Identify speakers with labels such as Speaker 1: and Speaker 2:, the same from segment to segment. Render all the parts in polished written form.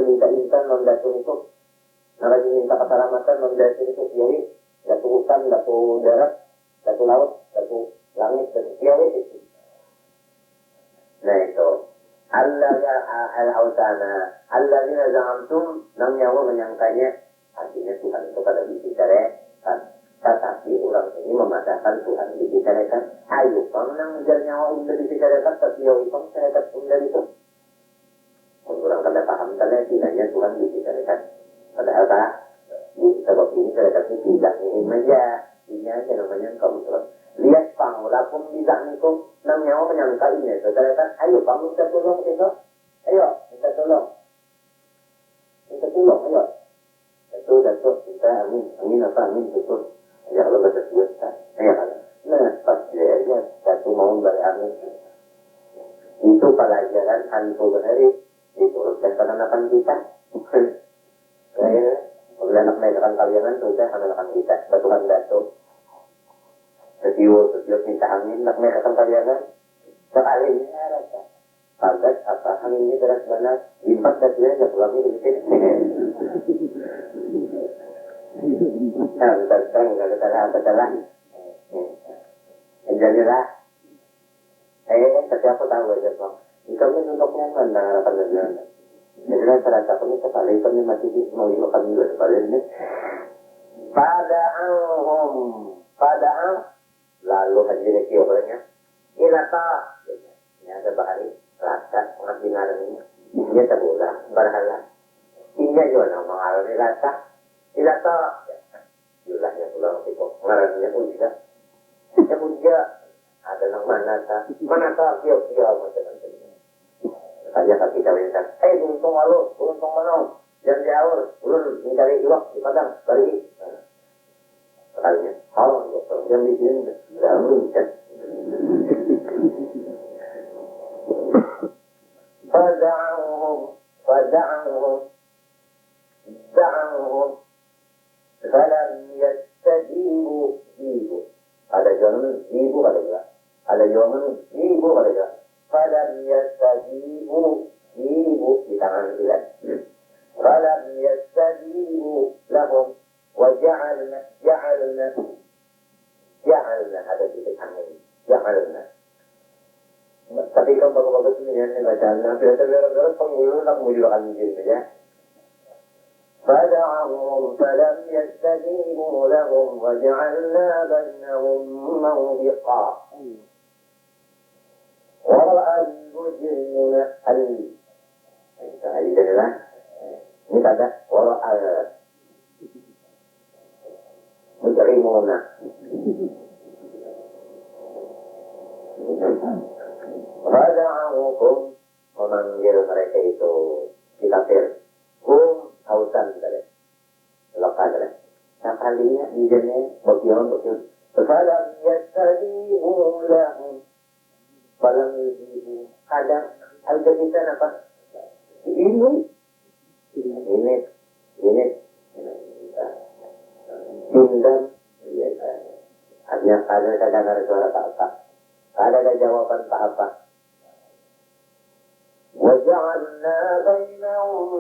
Speaker 1: minta-minta non datun itu, lagi minta keselamatan non datun itu kiawi, datu hutan, datu darat, datu laut, datu langit, datu kiawi itu. Nah itu, al-awtana, alladzina za'amtum, nam nyawa menyangkanya, artinya Tuhan itu pada dibicarakan. Tetapi orang ini mematahkan Tuhan dibicarakan. Ayo, kamu nang menjar nyawa udah dibicarakan, tapi ya kamu saya udah itu. Orang kada paham tanya tidaknya Tuhan dibicarakan. Padahal Pak, sebab ini saya tidak ingin aja. Ini aja namanya kamu Tuhan. Lihat pangulakum tidak nikum, nang nyawa menyangka ini. Bicarakan, ayo kamu minta tolong itu. Ayo, minta tolong. Minta tolong, ayo. Itu datuk kita amin apa amin betul. Ya Allah baca biasa. Ya kan. Nah, pasti aja satu mau beramin. Itu pelajaran hantu berhari diturunkan pada anak kita. Kayak kalau anak mereka kalian tuh saya anak kita batuan datuk. Setiap minta amin anak mereka kalian sekalinya rasa. Pagat apa anginnya berat benar lipat dan dia pulang ini sedikit. Tentang kata-kata jadilah tapi aku tahu aja bang itu kan untuknya mana harapan dan jadilah terasa kami sekali kami masih mau ilukan juga sebaliknya padahal lalu hadirnya kiobranya ilata ini ada bahari rasa pengambilan ini dia terbuka berhala ini juga nama alami rasa ilata jumlahnya pulang itu ngarannya ujian ya ujian ada nang manata kio macam-macam saja kaki kawinkan untung manong jangan jauh ulun mencari iwak di padang bari sekalinya jam di sini dalam kan fada'ahum falam yastajibu ada jawaban jibu ada jawaban jibu falam yastajibu di tangan bilan falam yastajibu lahum wa ja'alna ada titik angin ja'alna tapi kalau bagus-bagus ini yang bacaan biasa penghulu nak mujurkan diri ya فدعهم فلم يستجيبوا لهم وجعلنا بينهم موبقا ورأى المجرمون ini kata ورأى المجرمون فدعوهم memanggil mereka itu si kafir kausan dari lokal dari kalinya di jenis bagian falam yastajibu lahum falam yujibu kadang ada kita apa ini tindam artinya kadang ada suara apa kadang ada jawaban apa وَجَعَلْنَا بَيْنَهُمْ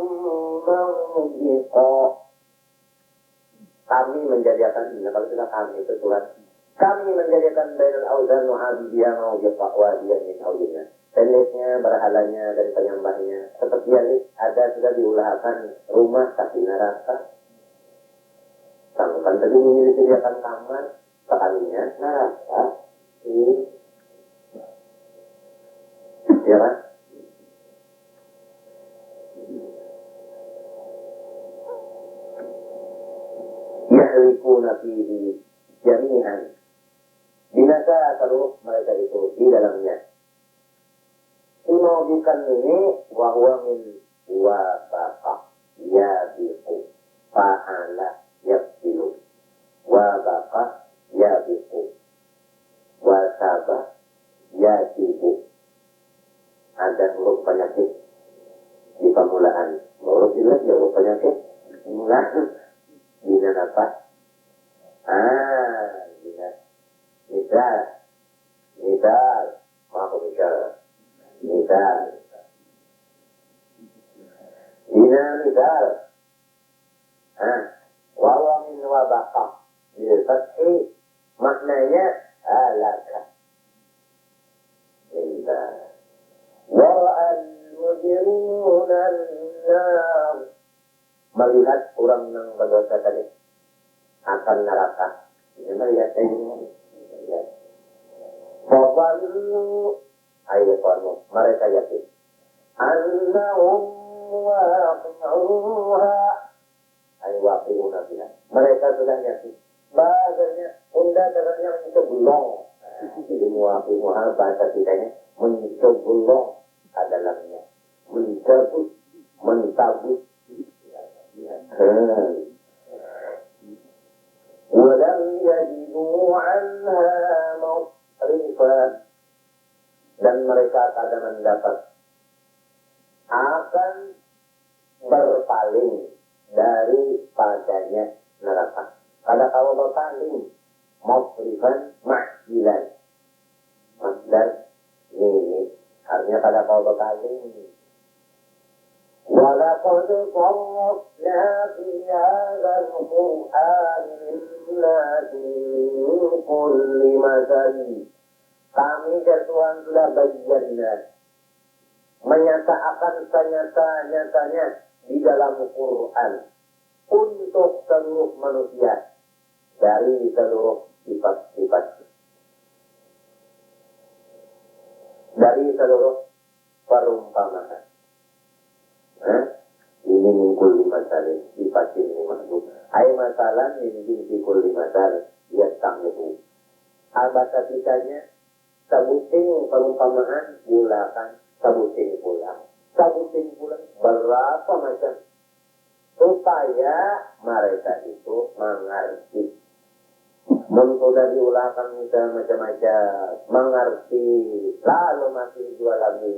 Speaker 1: مَوْبِقًا kami menjadikan ini kalau kita kami itu Tuhan kami menjadikan bainal auzan muhabiyah maubiqa wadiyan min audina pendeknya berhalanya dari penyembahnya seperti yang ada sudah diulahkan rumah tapi neraka sangkan tadi disediakan kamar sekalinya neraka ya kan yahlikuna fihi jami'an binasa seluruh mereka itu di dalamnya imaubikan ini wahwa min wabaqa yabiqu fa'ala yabdilu wabaqa yabiqu wasaba yatibu ada huruf penyakit di permulaan huruf jelas ya huruf penyakit permulaan bina apa? Bina misal maaf misal minal misal. Wawa min wabaqah. Bil fathi maknanya halaka. Wara'al mujrimuna an-nar. Melihat orang yang berdosa tadi akan neraka. Ini melihat tadi. Fawalu ayatanu. Mereka yakin. Annahum waqi'uha. Ay waqi'una biha. Mereka sudah yakin. Bahasanya unda katanya mencobulong. Jadi muwaqi'uha bahasa kitanya mencobulong adalamnya. Mencabut, mentabut. Walam yajidu anha masrifah. Dan mereka tak mendapat akan berpaling daripadanya neraka. Kada kau berpaling masrifan mahjilan. Masdar ini artinya kada kau berpaling. وَلَقَدْ صَرَّفْنَا فِي هَذَا الْقُرْآنِ لِلنَّاسِ مِنْ كُلِّ مَثَلٍ. Kami Tuhan sudah bayyana, menyatakan senyata-nyatanya di dalam Quran untuk seluruh manusia dari seluruh sifat-sifat, dari seluruh perumpamaan. Ini mingkul lima salin, sifat ini masuk. Ayat masalah ini mingkul lima salin, ya tangguh. Bahasa kitanya sabuting perumpamaan gulakan, sabuting pulang, sabuting pulang berapa macam supaya mereka itu mengerti. Sudah diulahkan macam-macam mengerti, lalu masih jual lagi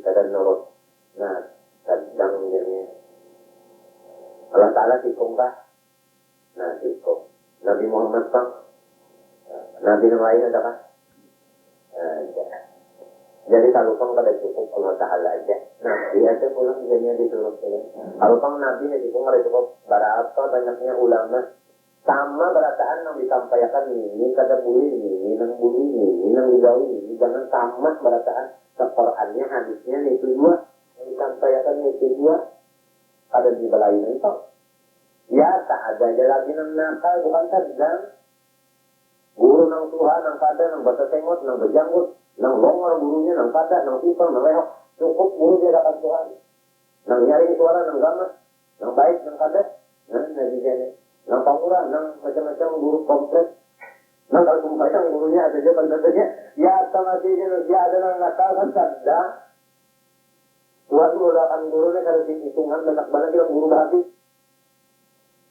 Speaker 1: kadang nurut. Nah, kadang jadinya Allah Ta'ala tikungkah? Nah, tikung. Nabi Muhammad Bang, Nabi yang lain adakah? Jadi kalau Bang kada cukup Allah Ta'ala aja. Nabi aja pulang jadinya disuruh. Kalau Bang Nabi yang tikung kada cukup. Berapa banyaknya ulama sama berataan yang disampaikan ini kada boleh ini nang boleh ini nang digawi ini. Jangan sama berataan Al-Qur'annya hadisnya itu dua. Disampaikan itu dua ada di belain itu ya tak ada aja lagi nang nakal bukan sedang guru nang Tuhan nang pada nang baca tengot nang berjanggut nang longor gurunya nang pada nang simpel nang lehok cukup guru dia dapat Tuhan nang nyari suara nang gamas nang baik nang pada nang dijane nang pamurah nang macam-macam guru kompleks nang kalau kumpulkan gurunya ada aja pada ya sama dia ada nang nakal kan sedang Tuhan menggunakan gurunya kalau hitungan banyak banget yang guru habis.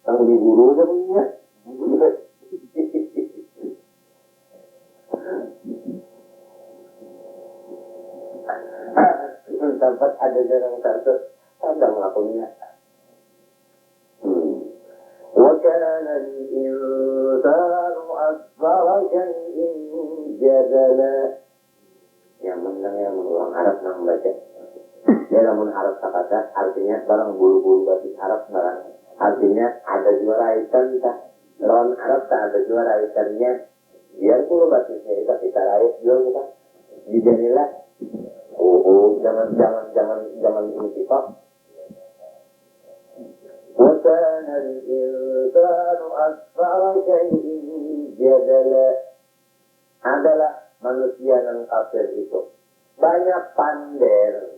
Speaker 1: Tanggung di guru aja punya. Tempat ada jarang satu, ada ngapainnya. وَكَانَ الْإِنْسَانُ أَكْثَرَ شَيْءٍ جَدَلًا. Yang menang yang mengulang Arab nang baca. Dia namun Arab kata artinya barang bulu-bulu basis Arab barang artinya ada juara ikan tak lawan Arab tak ada juara ikannya biar bulu basisnya itu kita raih jual bukan dijadilah jangan ini kita وَكَانَ الْإِنْسَانُ أَكْثَرَ شَيْءٍ جَدَلًا. Adalah manusia yang kafir itu banyak pander.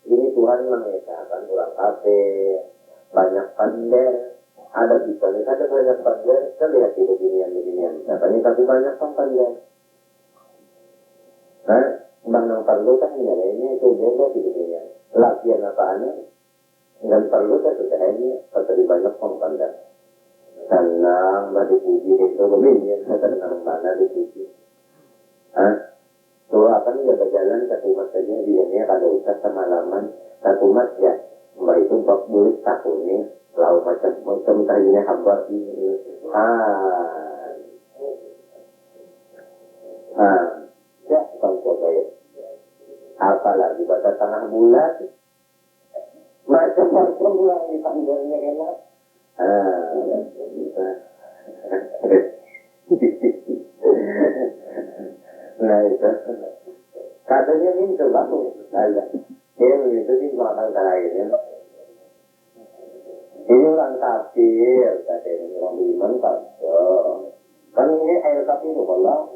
Speaker 1: Ini Tuhan mengesahkan orang kafir, banyak pander. Ada bisa nih, ada banyak pander. Kita lihat di beginian. Nah, ini tapi banyak pander. Nah, bang yang perlu kan nilainya itu beda di beginian. Latihan apaannya? Dan perlu kan usahanya, pasti banyak pander. Senang, dipuji itu beginian. Senang mana dipuji. So akan dia berjalan satu umat saja dia kalau usah semalaman satu umat ya mbak itu bak bulik tahunnya lalu macam tadinya habar ini ya bang coba ya apalagi pada tengah bulan macam-macam pulang dipanggilnya enak. Nah itu katanya ini bagus ada dia begitu di belakang lainnya ini orang kafir katanya orang beriman kan ini air kafir kalau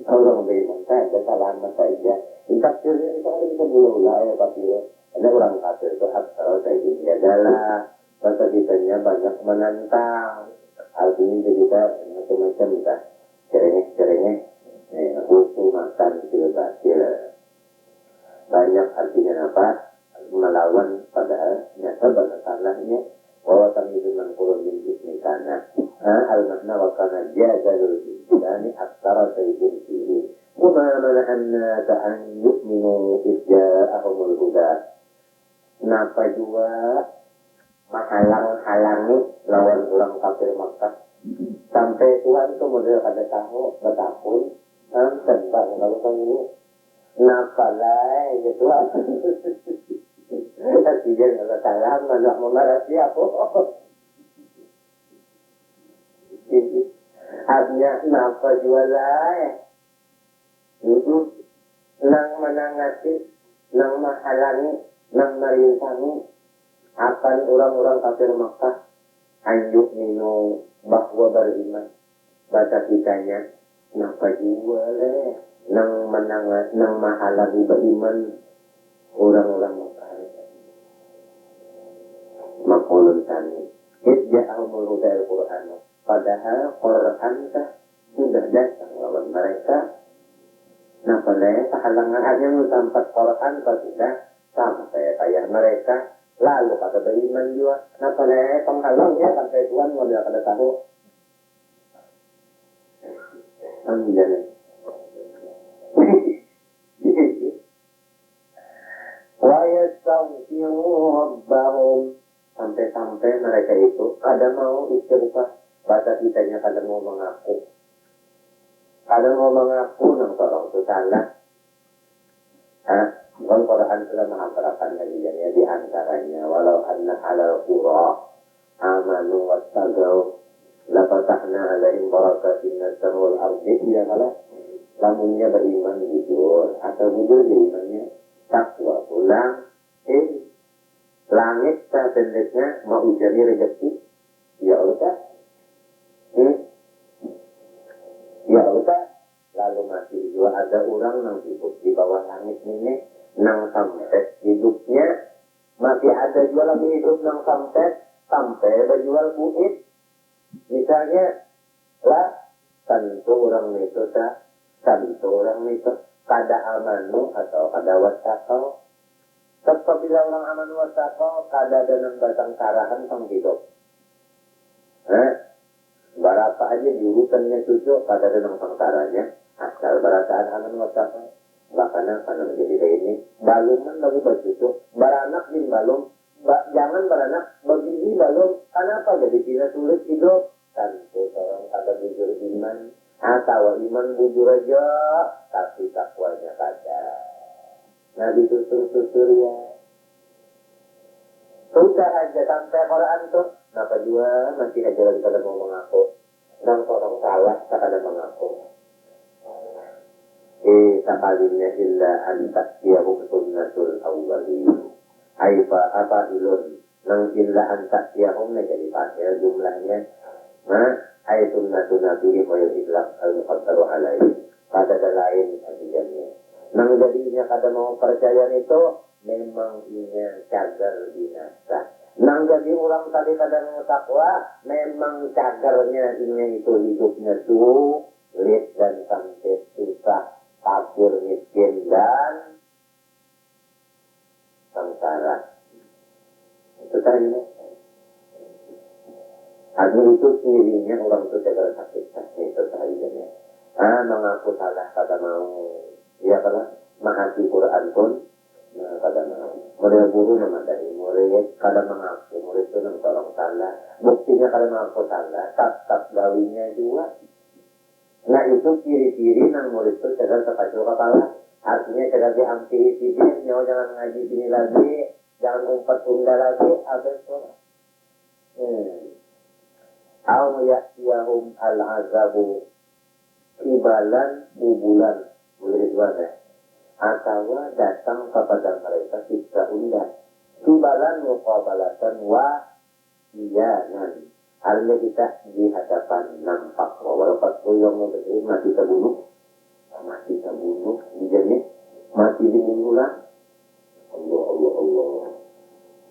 Speaker 1: orang beriman kan ada kesalahan saja kafirnya itu kan bisa bulu lah air kafir ada orang kafir itu asal saya ini adalah bahasa kitanya banyak menantang artinya kita macam-macam kita cerengeh hukum makan hasil banyak artinya apa melawan padahal nyata banyak salahnya bahwa kami itu mengkurung bin ismi kana al-makna wa kana jadalul insani aktara sayyidin fihi kuma mana'anna ta'an yu'minu idja'ahumul huda napa juga menghalang-halangi lawan orang kafir Makkah sampai Tuhan itu model ada tahu bertahun tentang kalau kamu napalai gitu lah dia nggak salah malah memarah siapa artinya napa jualai nang menangati nang menghalangi nang merintangi akan orang-orang kafir Makkah anjuk minu bahwa beriman baca kitanya napa jualai nang menangat nang mahalangi beriman orang-orang Makkah makulun tani idja'ahumul huda al-Qur'an padahal Quran sudah datang lawan mereka napa le halangan hanya sampai Quran sudah sampai kayak mereka lalu pada beriman juga napa le penghalangnya sampai Tuhan mau dia pada tahu anjane wa yastaghfiru rabbahum sampai-sampai mereka itu kadang mau istighfar bahasa kitanya kadang mau mengaku nang tolong itu salah Al-Quran telah mengatakan ya di antaranya walau anna halal qura amanu wattaqau la fatahna alaihim barakatin minas samai wal ardi ya kalah lamunnya beriman jujur atau jujur imannya takwa pulang langit pendeknya mau jadi rezeki ya udah lalu masih juga ada orang yang hidup di bawah langit ini nang sampai hidupnya masih ada juga lagi hidup nang sampai berjual buit misalnya lah tentu orang itu kada amanu atau kada wasakau tetap bila orang amanu wasakau kada dengan batang karahan sang hidup berapa aja diurutannya cucu kada dengan pangkaranya asal berataan amanu wasakau bahkan karena menjadi ini baluman lagi bercucu beranak din balum jangan beranak begini balum kenapa jadi tidak sulit hidup tentu seorang kada jujur iman atau iman bujur aja tapi takwanya kada nah disusur-susur ya sudah aja sampai Quran tuh kenapa juga masih aja lagi kada mau mengaku dan orang salah kada mengaku sakalinnya illa antaksiyahum sunnatul awwalin apa ilun nang illa antaksiyahum jadi pasal jumlahnya ay sunnatun nabi wa al-itlaq al-muqaddaru alaihi pada lain artinya nang jadinya kada mau percaya itu memang inya cagar binasa nang jadi orang tadi kada mau takwa memang cagarnya inya itu hidupnya sulit dan sampai susah kafir miskin dan sengsara itu tadi artinya itu cirinya orang itu segala sakit itu sahaja mengaku salah kada mau ya kalau menghati Quran pun kada mau murid guru memadai murid kada mengaku murid itu nang tolong salah buktinya kada mengaku salah tak gawinya juga nah itu ciri-ciri nang murid itu segala terkacau kepala artinya segala diampiri sini nyawa jangan ngaji sini lagi Jangan umpat tunda lagi, habis sholat. Au ya'tiyahum al-azabu kibalan bubulan. Boleh dua ya. Atau datang kepada mereka siksa undan. Kibalan muqabalatan wa iyanan. Artinya kita di hadapan nampak. Walaupun yang memberi mati terbunuh. Mati terbunuh. Dijenis. Mati dibunuh. Allah, Allah, Allah.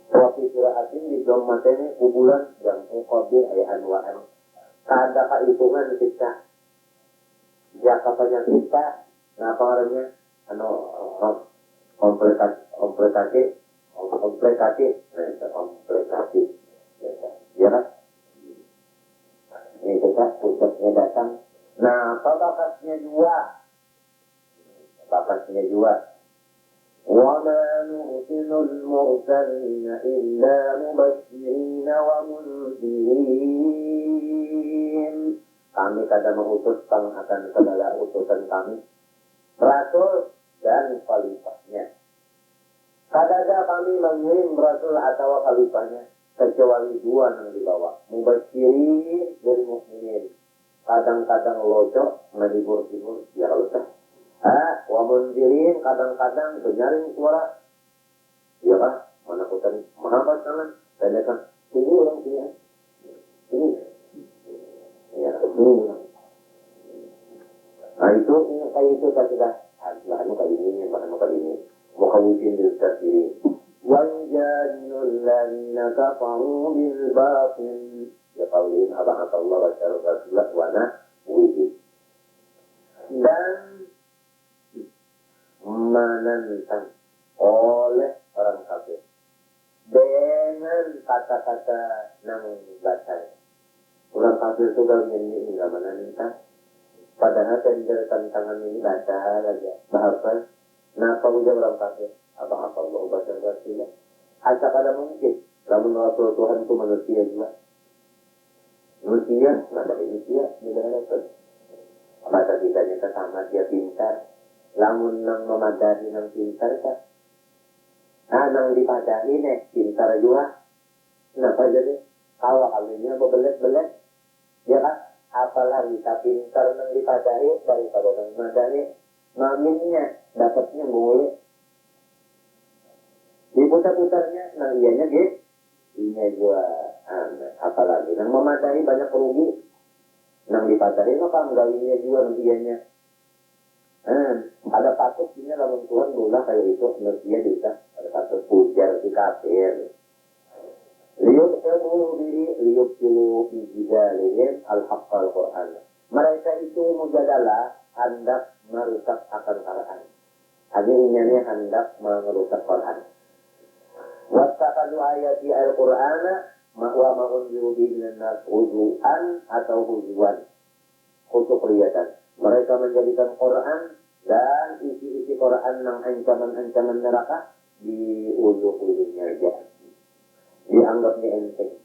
Speaker 1: Wafi suraatin di dalam materi kubulan yang mukabir ayat anwa'an. Kada kehitungan kita. Jaka penyakita. Nah apa orangnya? Komplikasi. Ya kan? Ini kita puncaknya datang. Nah apa bakatnya juga? وَمَا نُرْسِلُ الْمُرْسَلِينَ إِلَّا مُبَشِّرِينَ وَمُنْذِرِينَ. Kami kadang mengutus akan segala utusan kami, rasul dan khalifahnya. Kadang kami mengirim rasul atau khalifahnya, kecuali dua yang dibawa. Mubasyirin dan mukminin. Kadang-kadang locok, menghibur-hibur, ya kalau sah. Wa munzirin kadang-kadang penyaring suara. Iya kan? Menakutkan Muhammad kan? Tanyakan, tunggu orang sini. Tunggu. Ya, tunggu. Nah itu kayak itu saya sudah. Anu kali ini, anu kali ini. Mukhawifin bil kafirin. Wa yujadilul ladzina kafaru bil batil. Ya qaulin aba'at Allah wa syarra wa nahwihi. Dan menentang oleh orang kafir dengan kata-kata nang batal. Orang kafir itu kalau ini enggak menentang, padahal tender tantangan ini batal aja. Bahkan, kenapa ujar orang kafir? Apa Allah baca Rasulullah? Asal ada mungkin, namun Rasul Tuhan itu manusia juga. Manusia, ada manusia, negara itu. Masa kitanya kesama dia pintar. Lamun nang memadani nang pintar kan. Nang dipadani pintar juga. Kenapa jadi? Kalau kalinya bebelet-belet, ya kan? Apalagi kita pintar nang dipadani daripada nang memadani. Maminnya, dapatnya boleh. Diputar-putarnya, nang ianya gitu. Inya juga, apalagi nang memadani banyak rugi. Nang dipadani, maka gawinnya juga nang ianya. Ada patut ini lamun Tuhan bola kayak itu dia bisa ada patut pujar si kafir liuk dulu ijidalihim al-haqqal Quran. Mereka itu mujadalah hendak merusak akan Quran. Akhirnya hendak merusak Quran. Wattaqadu ayati al-Quran wa ma'unziru bihi nas huzuan atau huzuan. Untuk kelihatan mereka menjadikan Quran dan isi-isi Quran yang ancaman-ancaman neraka di ulu-ulunya aja. Dianggapnya enteng.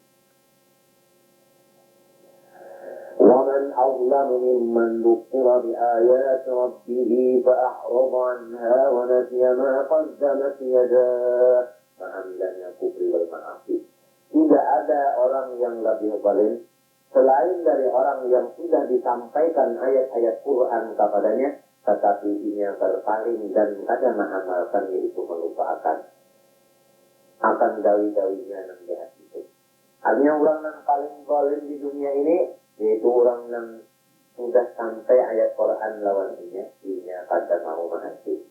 Speaker 1: وَمَنْ أَظْلَمُ مِمَّنْ ذُكِّرَ بِآيَاتِ رَبِّهِ فَأَعْرَضَ عَنْهَا وَنَسِيَ مَا قَدَّمَتْ يَدَاهُ فَعَمِلَ الْكُفْرِ وَالْمَعَاصِي. Tidak ada orang yang lebih zalim selain dari orang yang sudah disampaikan ayat-ayat Quran kepadanya, tetapi ia berpaling dan kadang mengamalkan, yaitu melupakan akan dawi-dawinya yang jahat itu. Hanya orang yang paling zalim di dunia ini, yaitu orang yang sudah sampai ayat Quran lawan ia kadang mau menghati.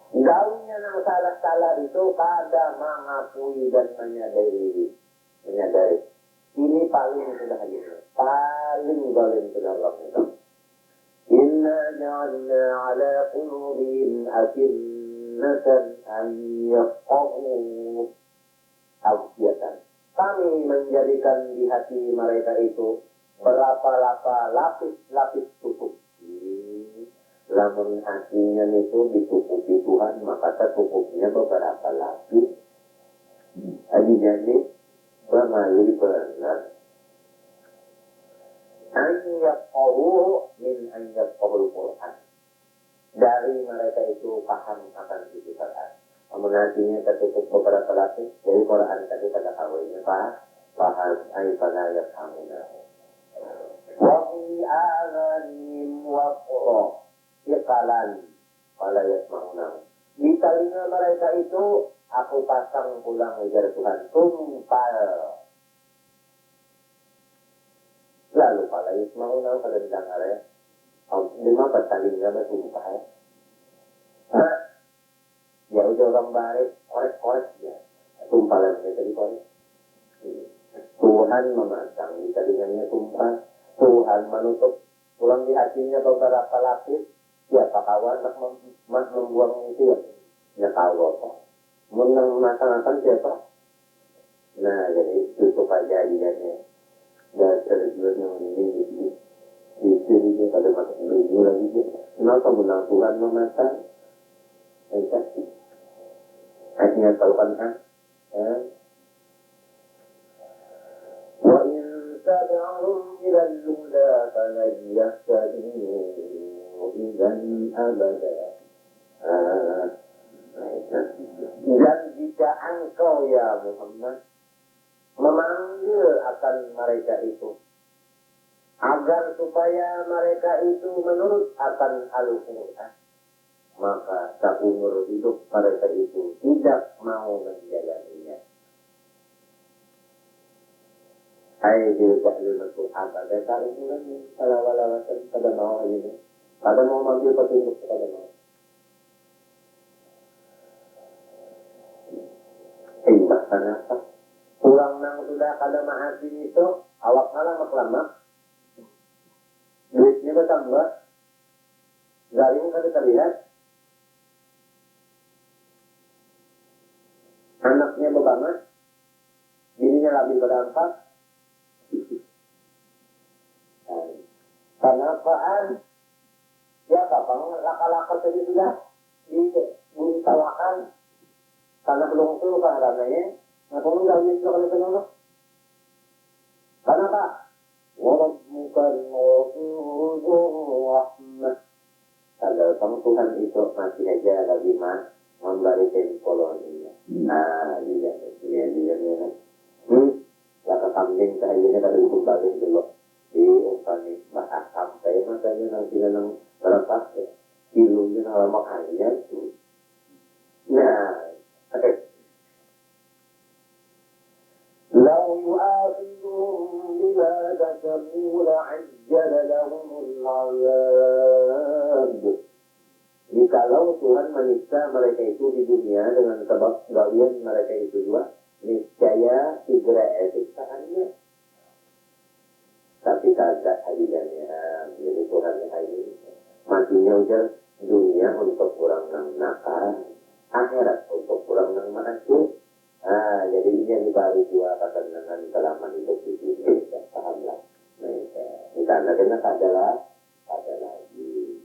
Speaker 1: Dawinya yang salah-salah itu kadang mengakui dan menyadari. Ini paling sudah hadir. Paling zalim sudah Allah itu. Inna ja'alna ala qulubihim akinnatan an yafqahu awsiyatan. Kami menjadikan di hati mereka itu berapa lapis tutup. Lamun hatinya itu ditutupi Tuhan, maka tutupnya beberapa lapis. Jadi bermalih benar. Ayyaqahu min ayyaqahul Quran. Dari mereka itu paham akan isi Quran. Namun hatinya tertutup beberapa lapis. Jadi Quran tadi kata kawinnya Pak. Faham ay panayat hamuna. Wafi aghanim waqro. Ikalan. Palayat mahuna. Di telinga mereka itu, aku pasang pulang ujar Tuhan. Tumpal. Lalu palayat mahuna pada dengar ya. Lima pertandingan bertumpah. Ya udah orang baik, korek-korek ya. Tumpalan kita di korek. Tuhan memasang di telinganya tumpah. Tuhan menutup pulang di hatinya beberapa lapis. Siapa kawan mak membuang itu ya? Ya tahu apa. Menang masakan siapa? Nah jadi tutup aja ikannya. Dan terjadinya ini. Istri pada masuk minggu lagi dia. Kenapa menang Tuhan memasang? Entah. Akhirnya tahu kan? Wa in tad'uhum ila al-huda falan yahtaduu idzan abada. Dan jika engkau ya Muhammad memanggil akan mereka itu agar supaya mereka itu menurut akan Al-Quran, maka seumur hidup mereka itu tidak mau menjalaninya. Hai tidak Al-Quran, mereka itu lagi kalau pada mau ini, pada mau mengambil petunjuk pada mau. Kenapa? Pulang nang sudah kada mahasiswa itu awak malah maklama. Duitnya bertambah, garing kan kita lihat, anaknya berbanget, bininya lagi berdampak. Karena apaan? Ya kapang laka-laka tadi sudah ditawakan, karena belum tuh karenanya, ngapain gajinya sudah kali penuh. Karena apa? Bukan rahmat. Kalau kamu Tuhan itu masih aja lagi memberikan koloninya. Nah, dia. Ya ke kambing kayaknya kalau itu balik dulu. Diungkani bahas sampai makanya nanti nang berapa kilonya kalau makannya itu. Nah, oke. لو يؤاخذهم بما كسبوا لعجل لهم العذاب. Jikalau Tuhan menyiksa mereka itu di dunia dengan sebab gawian mereka itu juga, niscaya segera siksaannya. Tapi kagak hadiahnya, jadi Tuhan yang hadir. Matinya ujar dunia untuk orang yang nakal, akhirat untuk orang yang maksud. Ah, jadi ini yang dibagi dua kata dengan kelaman hidup di sini, pahamlah mereka. Karena kena adalah lagi.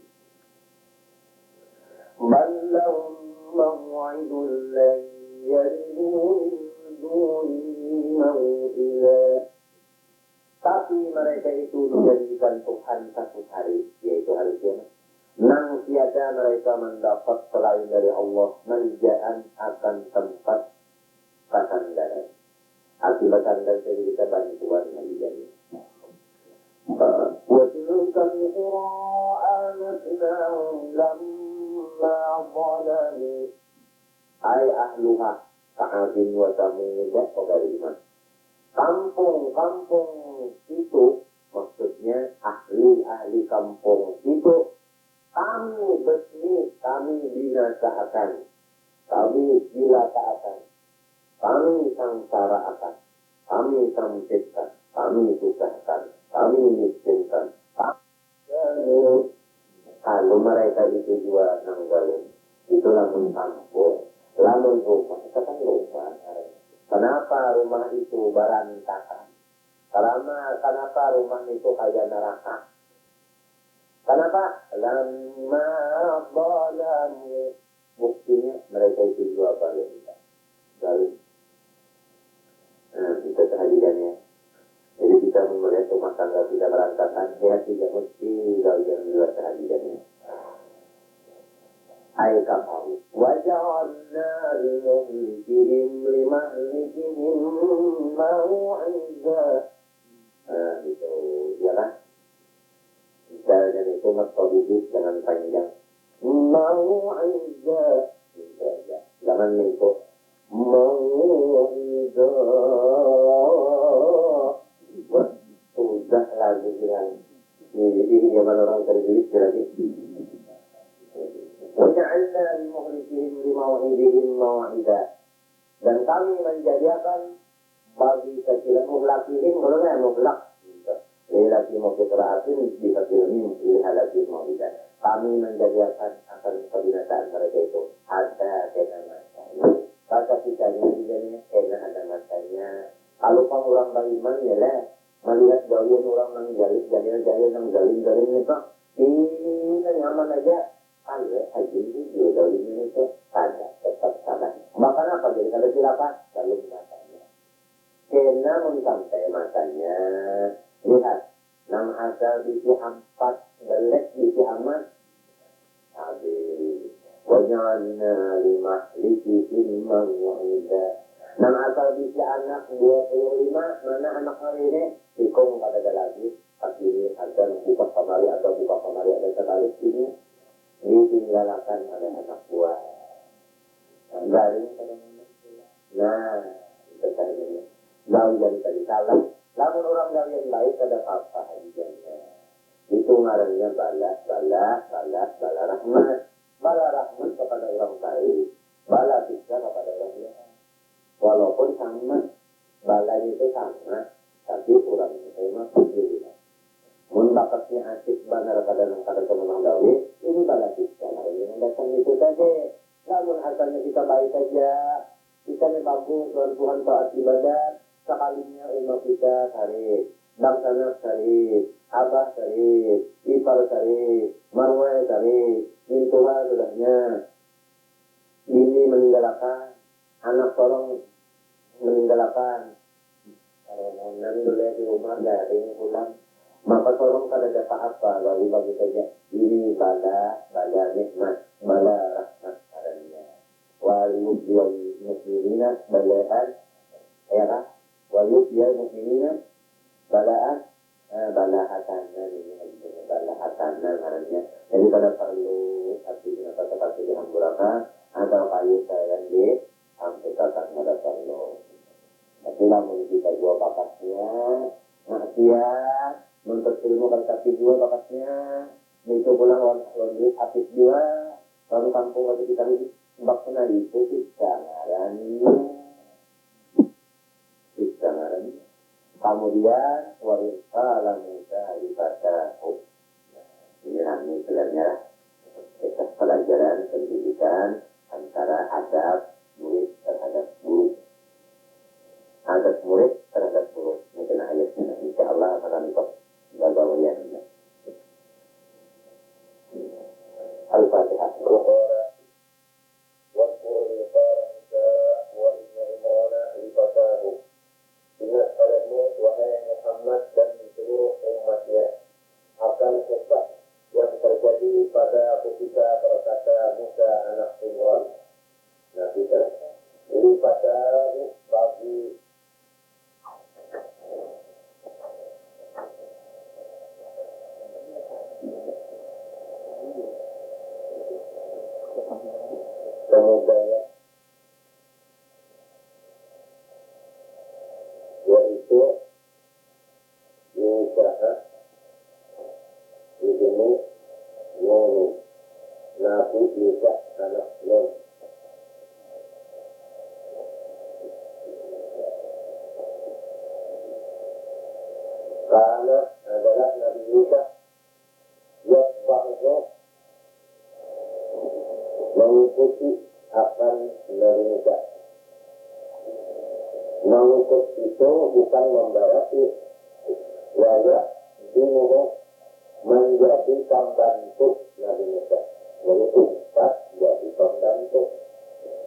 Speaker 1: Balahum maw'idun lan yaridu min dunihi maw'ila. Tapi mereka itu dijadikan Tuhan satu hari, yaitu hari kiamat. Nang tiada mereka mendapat selain dari Allah menjaan akan tempat pasandaran. Akibat sandaran jadi kita bantuan menjadi. Watilkan Qur'anatnahum lamma zalamu. Ay ahluha ka'adin wa samud wa ghairihim. Kampung-kampung itu, maksudnya ahli-ahli kampung itu, kami besmi, kami binasakan, kami dilatakan, kami sangsaraakan, kami sempitkan, kami susahkan, kami miskinkan. Kalau mereka itu juga nanggalin, itu lamun kampung, lamun rumah, itu kan rumah. Kenapa rumah itu berantakan? Kenapa rumah itu kayak neraka? Kenapa? Lama zalamu. Buktinya mereka itu juga balik. Nah, itu kehadirannya. Jadi kita melihat rumah tangga tidak berantakan, ya tidak mesti yang luar kehadirannya. ay kafaru. Waja'alna limuhlikihim limahlikihim maw'idha. Nah, itu, ya kan? Misalnya itu matobidit dengan panjang. Maw'idha. Itu aja. Jangan mengikut. Maw'idha. Wah, sudah lagi dengan ini zaman orang cari duit lagi. Waja'alna limuhlikihim limaw'idihim maw'idha. Dan kami menjadikan bagi kecilan muhlakihim, mulanya muhlak. Lelaki mau kekeraatin, dikakilmi, lihalaki maw'idha. Kami menjadikan akan kebinasaan mereka itu. Ada kena masanya. Kata kitanya dijadinya kena ada masanya. Kalau pang orang beriman ya lah. Melihat jauhin orang yang jalin yang jalin itu. Ini nyaman aja. Kalau haji itu jauhin itu. Ada, tetap sabar. Bahkan apa jadi kalau silapan? Kalau masanya. Kena sampai masanya. Lihat. Nama asal bisi 4. Belek bisi amat. Habis. Waja'alna limahliki maw'idha. Nama asal bisi anak 25. Mana anak hari ini? Tikung pada lagi. Tapi ini ada buka kamari ada sekali ini. Ditinggalkan oleh anak buah. Garing pada mana? Nah, itu tadi. Gaul jadi tadi salah. Lalu orang gaul yang baik ada apa hadiahnya? Itu ngarannya balas rahmat. Bala rahmat kepada orang baik. Bala siksa kepada orang jahat. Walaupun sama, balanya itu sama, tapi orang itu memang berbeda. Mun bakatnya asik benar kadang-kadang menang gawe, ini bala siksa. Yang datang itu saja. Namun asalnya kita baik saja, kita ini bagus, Tuhan taat ibadat, sekalinya umat kita tarik, bangsana tarik, abah tarik, ipar tarik, marwah tarik, mintuha sudahnya, ini meninggalkan, anak tolong meninggalkan, kalau non boleh di rumah garing pulang, maka tolong kada dapat apa, bagi saja, ini bala nikmat, bala rahmat adanya, waliyub yang muslimina balaan, ya kan? Waliyub yang muslimina balaan, bala hatanan ini, bala hatanan adanya. Jadi kada perlu artinya kata-kata dihamburakan atau kayu saya di sampai kata kada perlu. Tapi namun kita jual bakatnya, maksiat, menuntut ilmu kan tapi jual bakatnya, itu pulang orang duit habis juga, orang kampung lagi kita ini bakna itu kita ngarannya. Kemudian warisala Musa ibadahu. Ini sebenarnya kita pelajaran pendidikan antara adab murid terhadap guru. Adab murid terhadap guru. Ini kena ayatnya. InsyaAllah akan ikut bagawayan. Al-Fatihah. Ingat olehmu, wahai Muhammad dan seluruh umatnya, akan kisah yang terjadi pada ketika berkata Musa anak Imran. Nah, kita pada bagi semuanya yaitu Musa ibnu Nun, Nabi Musa anak Nun. Karena adalah Nabi Musa yang bangsa mengikuti akan Nabi Musa. Mengikut itu bukan memberati wajah dinuh menjadi pembantu Nabi Musa. Jadi ustaz jadi pembantu.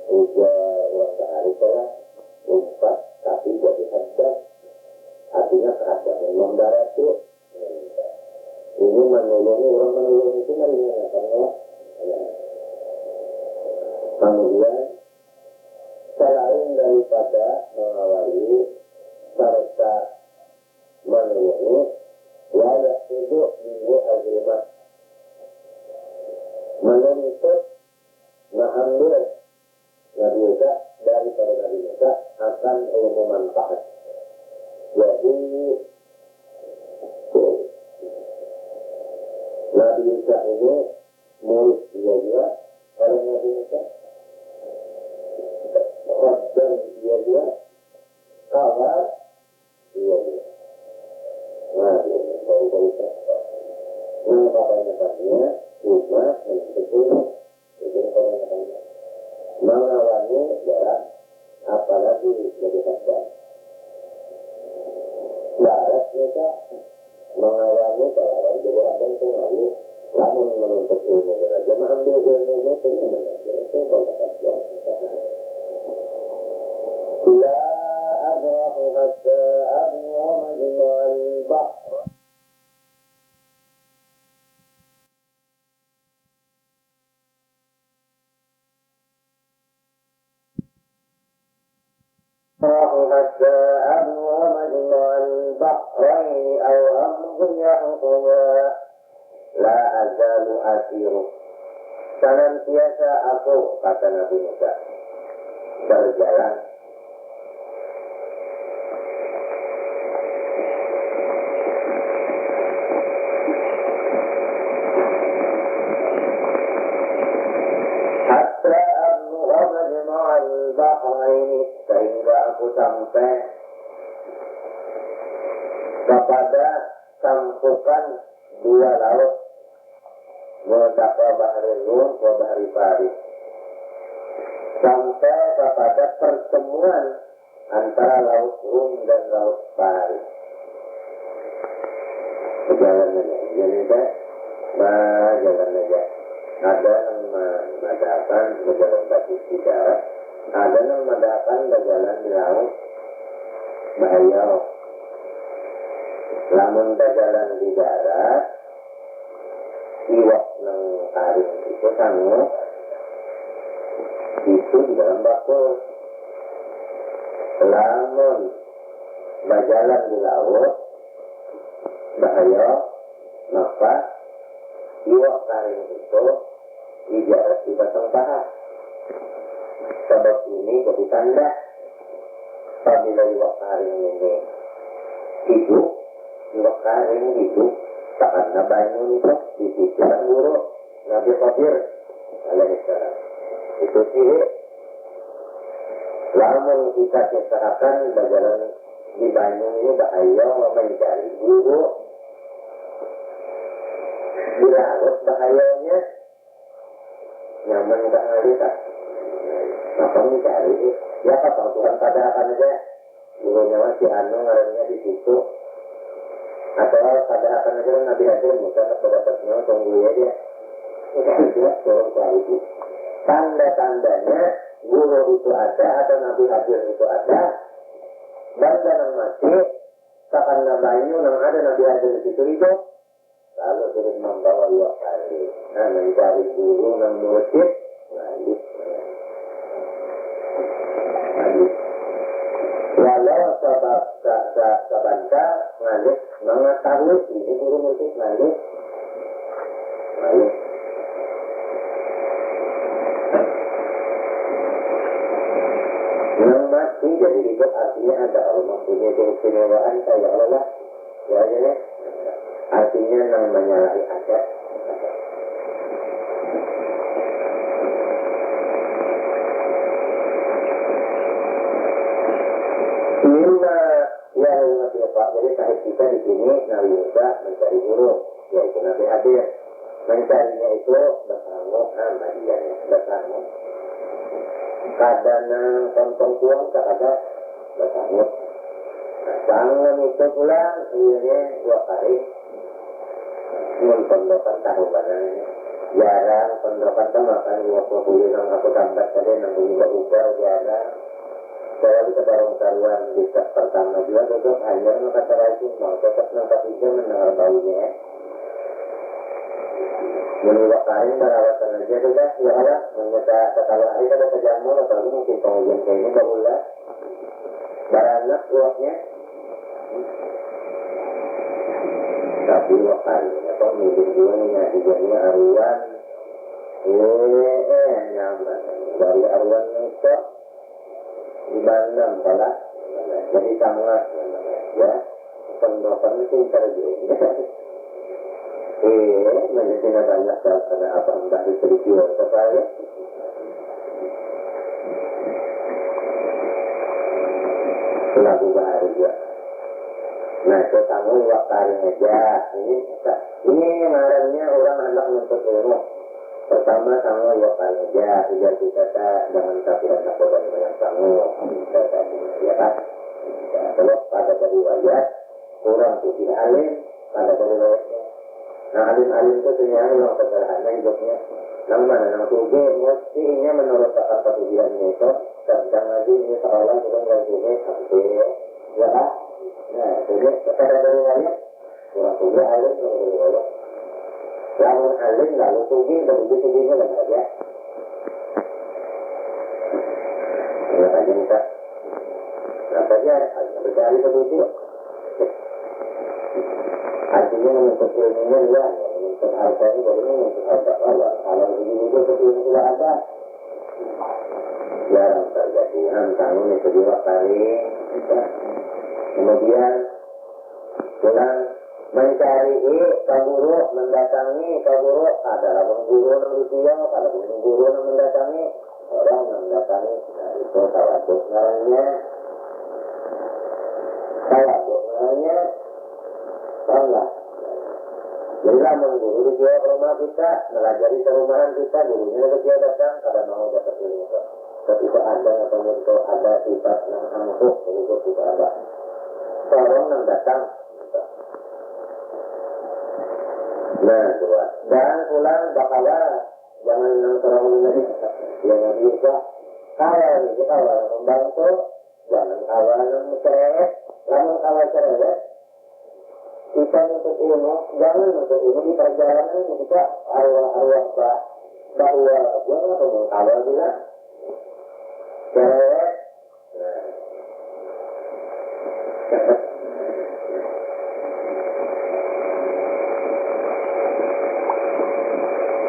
Speaker 1: Ujar orang sehari telah ustaz tapi jadi hajar. Artinya ada memberati. Ini menolongi orang menolongi itu marinya apa? mendapatkan ilmu manfaat. Jadi Nabi Isa ini murid dia oleh Nabi Isa, dan dia kawan dia. Nah, dari nah, kebanyakannya cuma itu kebanyakannya mengawani jarak, apalagi jadi saja. Larat mereka mengawani kalau jadi ada itu lagi, namun menuntut ilmu saja, mengambil ilmu itu mengajar itu banyak saja. La adrahu hatta abwa majmu'al bahr. حتى أبلغ مجمع البحرين أو أمضي حقبا لا أزال أسير. Senantiasa aku, kata Nabi Musa, berjalan hatta abluha majma'al bahrain, sehingga aku sampai kepada sampukan dua laut, Mu'taqwa Bahri Rum wa Bahri Faris, sampai kepada pertemuan antara laut Rum dan laut Faris. Jalan aja, jadi jalan aja. Ada yang mengadakan berjalan kaki di darat, ada yang mengadakan berjalan di laut bahaya. Lamun berjalan di darat, iwak nang taring itu sanggup itu di dalam bakul. Lamun berjalan di laut bahaya, maka iwak taring itu dijarak di batang paha. Sebab ini jadi tanda apabila iwak taring ini hidup, iwak taring hidup, karena banyak itu di situ kan guru Nabi Khadir alaihissalam itu sihir. Lamun kita katakan berjalan di banyu ini bahaya, mencari guru di laut bahayanya nyaman tak ngalita. Apa mencari? Ya apa Tuhan pada akan aja gurunya masih ngarangnya di situ. Atau pada akan aja Nabi Hadir Musa dapatnya tunggu ya dia. Tidak tolong cari itu. Tanda-tandanya guru itu ada atau Nabi Hadir itu ada. Dan jangan mati kapan nabayu yang ada Nabi Hadir di situ itu. Lalu sering membawa dua kali. Nah, mencari guru yang murid. Lanjut. Walau sabanta ngalik mengetahui ini guru murid ngalik. Yang mati jadi hidup artinya ada Allah mempunyai keistimewaan saya Allah. Ya jadi artinya yang menyalahi adat. Lima yang masih Pak. Jadi sahib kita di sini Nabi Musa mencari guru, yaitu Nabi Hadir. Mencarinya itu bersama Ahmadiyahnya, bersama. Kadang tontong tuang kepada bersama. Bangun itu pulang, akhirnya 2 kali. Pendokan tahu badannya. Jarang pendokan makan 20 bulan yang aku tambah tadi yang berubah-ubah jarang. Saya bisa barang karuan di step pertama juga tetap hanya kata rajin mau tetap nangkap hijau mendengar baunya. Meniwak kain berawatan aja sudah ya Allah menyata sekali hari ada kejamu apalagi mungkin pengujian kayak ini berulah baranak luaknya. Tapi wakil apa milik dunia hijaunya aruan nyaman dari aruan itu di Bandung kalah jadi sangat ya pendopan pintar juga menjadi banyak karena apa entah distribusi sekali lagu bahagia. Nah, ketemu waktu aja ini ngarannya orang hendak menuntut ilmu. Pertama sangu waktu aja, tidak kita jangan tapi hendak berbanyak banyak sangu. Kita tadi, ya kan? Kalau pada dari wajah, orang putih alim pada dari wajahnya. Nah, alim-alim itu sebenarnya yang sederhana hidupnya. Nang mana nang tuge, mestinya menurut pakar petugiannya itu, sedang lagi ini seolah kita nggak tuge sampai, ya kan? Nah, jadi pada dari wajah, orang tuge alim pada dari wajah. Lalu alim lalu tuge, dan itu tuge-nya dan saja. Ingat aja nih Kak. Nah saja, mencari petunjuk. Artinya menuntut ilmunya juga, menuntut hartanya dari menuntut harta Allah. Kalau begitu ilmu sudah ada, jarang terjadi. Kamu ini kedua kali, kemudian pulang mencari kaburu, mendatangi kaburu. Adalah mengguru yang ditiang, ada mengguru yang mendatangi orang mendatangi. Nah itu tawaduk namanya. Tawaduk namanya. Allah. Jadilah mengguru di rumah kita, melajari ke rumahan kita, gurunya ke dia datang, kada mau dapat ilmu. Ketika ada atau itu ada sifat yang ampuh, begitu kita ada. Orang yang datang. Nah, coba. Dan pulang bakalah, jangan yang terang ini, yang bisa. Kalau ini awal membantu, jangan awal cerewet, lalu awal cerewet. Kita untuk ilmu, jangan untuk ilmu di perjalanan kita arwah-arwah bahwa jangan untuk awal bila cerewet.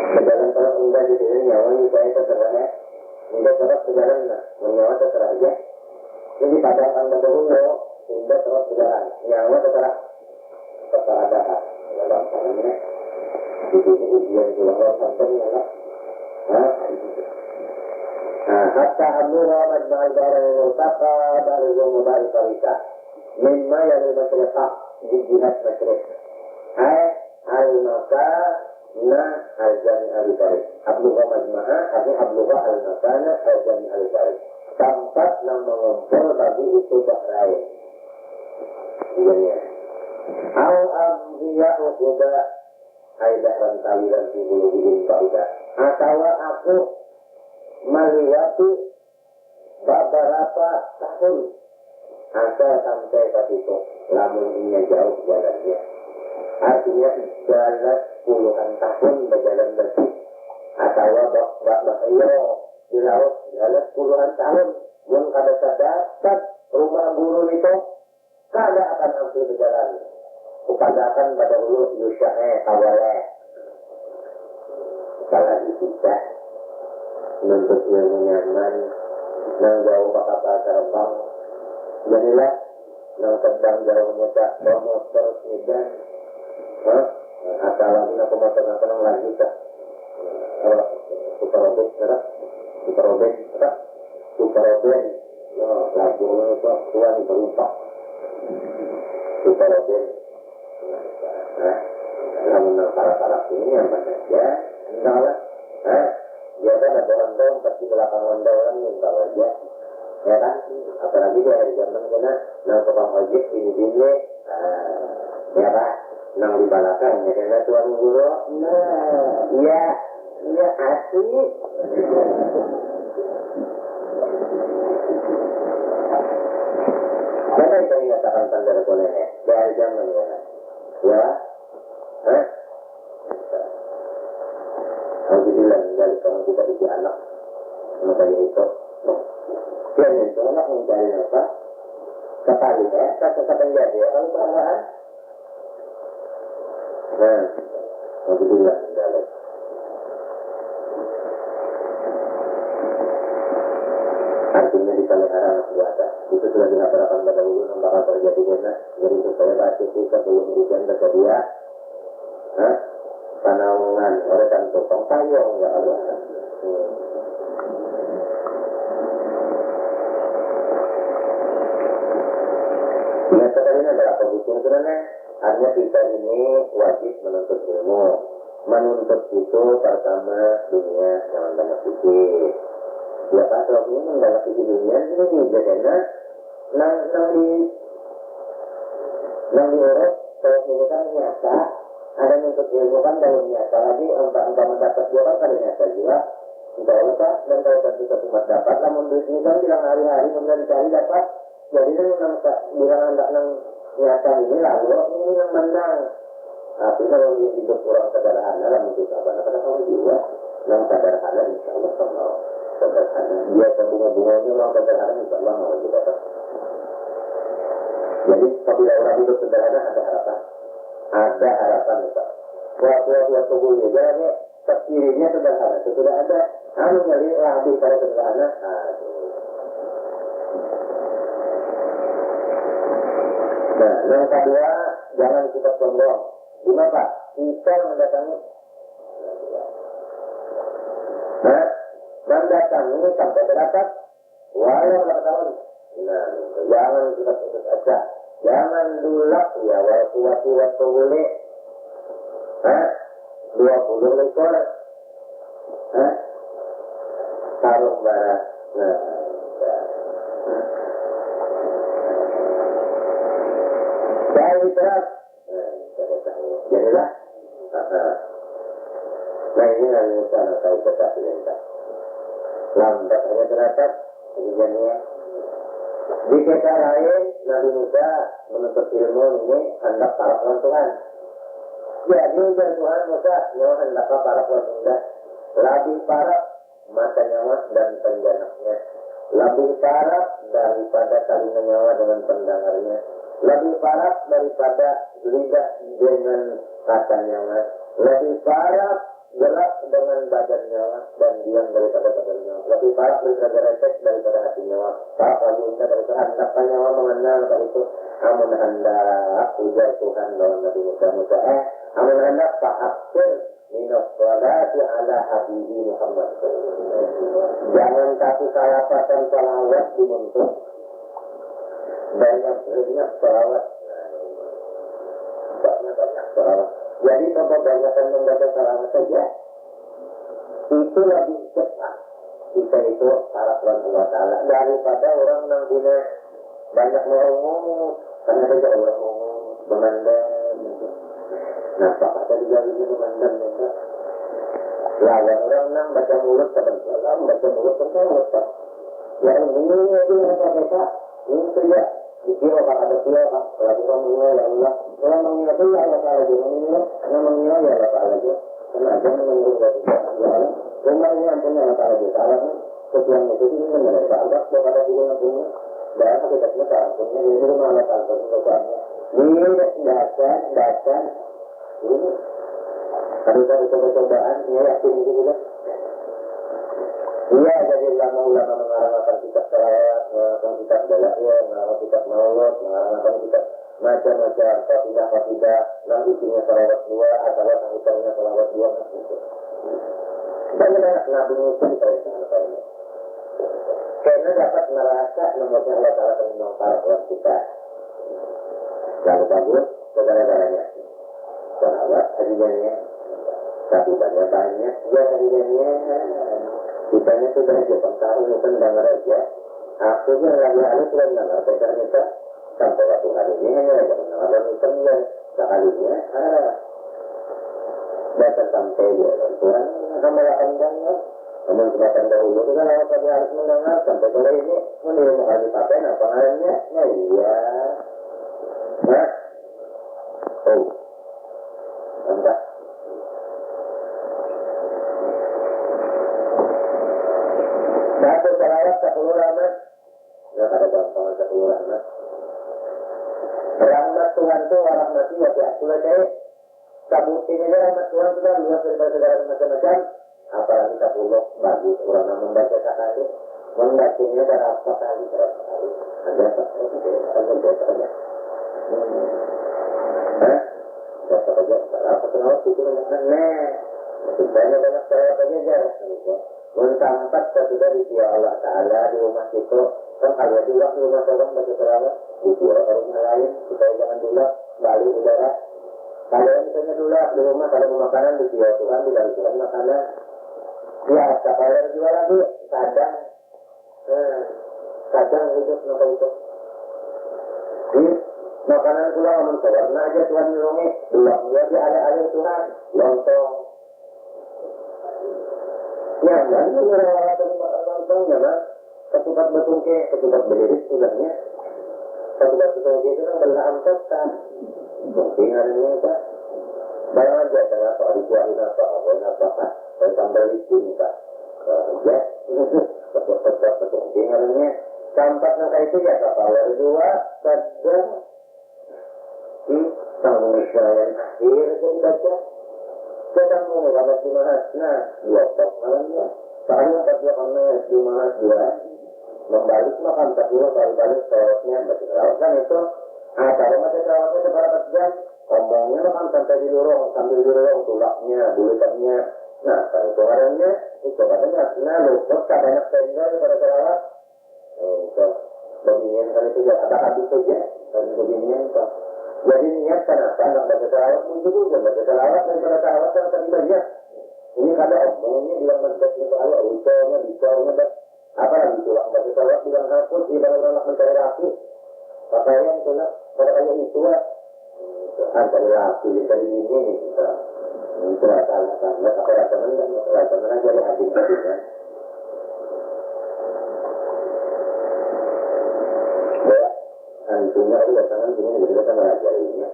Speaker 1: Berjalan kalau enggak jadi nyawa ini saya terserah ya. Enggak terus berjalan lah, nyawa terserah aja. Jadi pada anda dahulu, enggak terus berjalan, nyawa terserah. Keadaan dalam tangannya di sini ujian keluar sampai lah. Hatta amnuha majma'al barang murtaqa dari mudari tarika mimma yang al-masyriqah di jihad masyriq al-maka na al-jami al-tarik abluha majma'a artinya abluha al-makana al-jami al-tarik tempat yang mengumpul bagi itu bahrain iya Al-Amriya udah Aidah rantaliran di bulu bikin baudah atau aku melewati beberapa tahun asal sampai ke situ lamun ini jauh jalannya artinya jalan puluhan tahun berjalan bersih atau bahaya di laut jalan puluhan tahun yang kada dapat rumah guru itu kada akan hampir berjalan upadakan pada dulu yusya'e awalnya kalau kita menuntut ilmu nyaman nang jauh bakal terbang jadilah nang sedang jauh nyata bawa motor sedan asal lagi aku motor nang lagi kak superobet lagu itu tuan berupa superobet namun para ini yang mana ya entahlah dia kan ada orang tua pasti belakang wanda orang minta aja ya kan apalagi dia dari zaman kena nang tukang ojek bini ya kan nang di balakan ya kena tuan guru iya asik siapa yang mengatakan tanda rekonnya dari zaman kena ya Alhamdulillah dari kamu kita jadi anak makanya itu dan itu anak mencari apa sekali kata penjadi kalau banggaan Alhamdulillah dari artinya dipelihara anak buah. Itu sudah dilaporkan pada dulu yang bakal terjadi kena. Jadi supaya pasti sebelum hujan tersedia, panaungan oleh kan potong payung ya Allah. Yang sebenarnya adalah kondisi sebenarnya hanya kita ini wajib menuntut ilmu. Menuntut itu pertama dunia jangan banyak pikir. Ya Pak, kalau ini banyak pikir dunia ini jadinya nang diurut kalau ini kan nyata ada menuntut ilmu kan dalam nyata lagi entah mendapat juga kan ada nyata juga. Insya Allah Pak, dan kalau satu umat dapat namun duit ini kan bilang hari-hari kemudian dicari dapat. Jadi kan bilang anak nang nyata ini lalu ini yang menang. Tapi kalau hidup orang sederhana lah untuk apa? Karena kalau juga yang sederhana insya Allah sama sederhana. Dia bunga-bunganya orang sederhana insya Allah mau juga. Jadi apabila orang hidup sederhana ada harapan. Ada harapan itu. Buat tubuhnya jadi terkirinya sederhana. Sudah ada. Harus nyari lebih pada sederhana. Nah, yang kedua, jangan kita sombong. Gimana Pak? Kita mendatangi mendatangi sampai terdapat walau berapa tahun. Nah, jangan kita putus asa. Jangan dulak ya, waktu boleh 20 ekor sarung bara. Dari terap jadilah nah ini yang misalnya saya ketahui entah lambat hanya terdapat kejadiannya di kisah lain Nabi Musa menuntut ilmu ini hendak para Tuhan. Jadi dari Tuhan Musa nyawa hendak para Tuhan lebih parah mata nyawa dan penjanaknya, lebih parah daripada saling nyawa dengan pendengarnya, lebih parah daripada lidah dengan kata nyawa, lebih parah gerak dengan badan nyawa dan diam daripada badan nyawa, lebih parah daripada resek daripada hati nyawa. Pak wanita daripada hendak nyawa mengenal apa itu amun hendak ujar Tuhan lawan Nabi Musa amun hendak Pak Akhir minus salati ala habibi Muhammad. Jangan kasih salawatan salawat dimuntut. Banyak salawat. Banyak salawat. Jadi kalau banyakkan membaca salawat saja, itu lebih cepat. Kita itu harapan Allah Ta'ala daripada orang yang bina banyak ngomong. Karena saja orang ngomong memandang. Nah, Pak kata juga ini memandang. Lawan orang yang baca mulut kadang-kadang baca mulut kadang-kadang. Yang ini itu yang kita ini saja. Dikira Pak ada kira Pak. Kalau orang mengira ya Allah. Orang mengira itu ya Allah Ta'ala juga mengira. Karena mengira ya Allah Ta'ala juga. Karena aja mengira ya Allah. Rumah ini ampunnya Allah Ta'ala juga. Ta'ala kan sesuatu itu ini benar. Ta'ala kepada juga ampunnya. Dan kita kita ampunnya. Ini rumah Allah Ta'ala juga. Ini dasar. Ini kalau kita coba-cobaan, ini yakin itu juga. Iya, jadi ulama-ulama mengarangkan kitab salawat, mengarangkan kitab dalail, mengarangkan kitab maulud, mengarangkan kitab macam-macam, fatidah, yang isinya salawat dua, atau yang isinya salawat dua, gitu. Dan banyak Nabi Musa dikait dengan apa ini. Karena dapat merasa nomornya Allah Ta'ala mengenal para tuan kita. Lalu bagus, segala-galanya. Salawat hadiahnya, tapi banyak ya hadiahnya. Kitanya sudah aja tahun itu mendengar aja. Aku pun lagi sudah mendengar. Ternyata sampai waktu hari ini hanya aja mendengar. Dan itu sekalinya datang sampai dia. Tuhan akan melakukan namun sebabkan dahulu itu kan kalau harus mendengar sampai sore ini menilai kali pakai apa ngarannya? Nah iya. Nah, entah. Satu salawat 10 rahmat. Nggak ada gampang 10 rahmat. Rahmat Tuhan itu warahmati wa bi'asulah saya. Sabutin ini rahmat Tuhan sudah luas daripada segala macam-macam. Apalagi 10 bagi orang yang membaca kata itu. Membacanya berapa kali? Ada apa? Ada. Hah? Berapa saja? Berapa kenapa itu banyak? Banyak saya aja. Mentampat sudah di Allah Ta'ala di rumah itu. Kan kalau dulu di rumah orang baca selawat, di rumah lain supaya jangan dulu balik udara. Kalau misalnya dulu di rumah kalau mau makanan di Tuhan, di dalam Tuhan makanan. Ya, kalau jual lagi kadang hidup nopo itu. Di makanan pula warna aja Tuhan nyurungi, dulu dia ada Tuhan, lontong. Nyaman itu orang makan lontong nyaman. Ketupat betungke, ketupat beliris sudahnya. Ketupat betungke itu kan belah ampetan. Mungkin harinya itu bayang aja dengan apa, dikuahin apa, dan sambal licin kak. Ya, ketupat betungke harinya. Sampai nangka itu ya kapal dua, sedang di Indonesia yang akhir itu dibaca. Sedang mengalami di Mahasna, dua top malamnya. Soalnya pas dia kemes di Mahasna, membalik makan tak dulu balik selawatnya baca selawat kan itu. Kalau baca selawatnya seberapa jam, ngomongnya makan sampai di lorong, sambil di lorong tulaknya, bulutannya. Nah, kalau kemarinnya itu katanya, nah luput tak banyak tenda daripada selawat. Itu beginian kali itu ada habis saja, tapi beginian itu. Jadi niat kenapa nak baca selawat untuk juga baca selawat dan baca selawat yang tadi saja. Ini kada omongnya bilang mentek itu ayat ucapnya apa lagi itu baca selawat bilang hapus di dalam orang mencari laki. Pakaian itu nak pada kayak itu lah. Ada laki dari ini kita. Itu salah sama apa teman dan teman aja di hati-hatinya. Antunya itu datangan sini juga kita mengajarinya.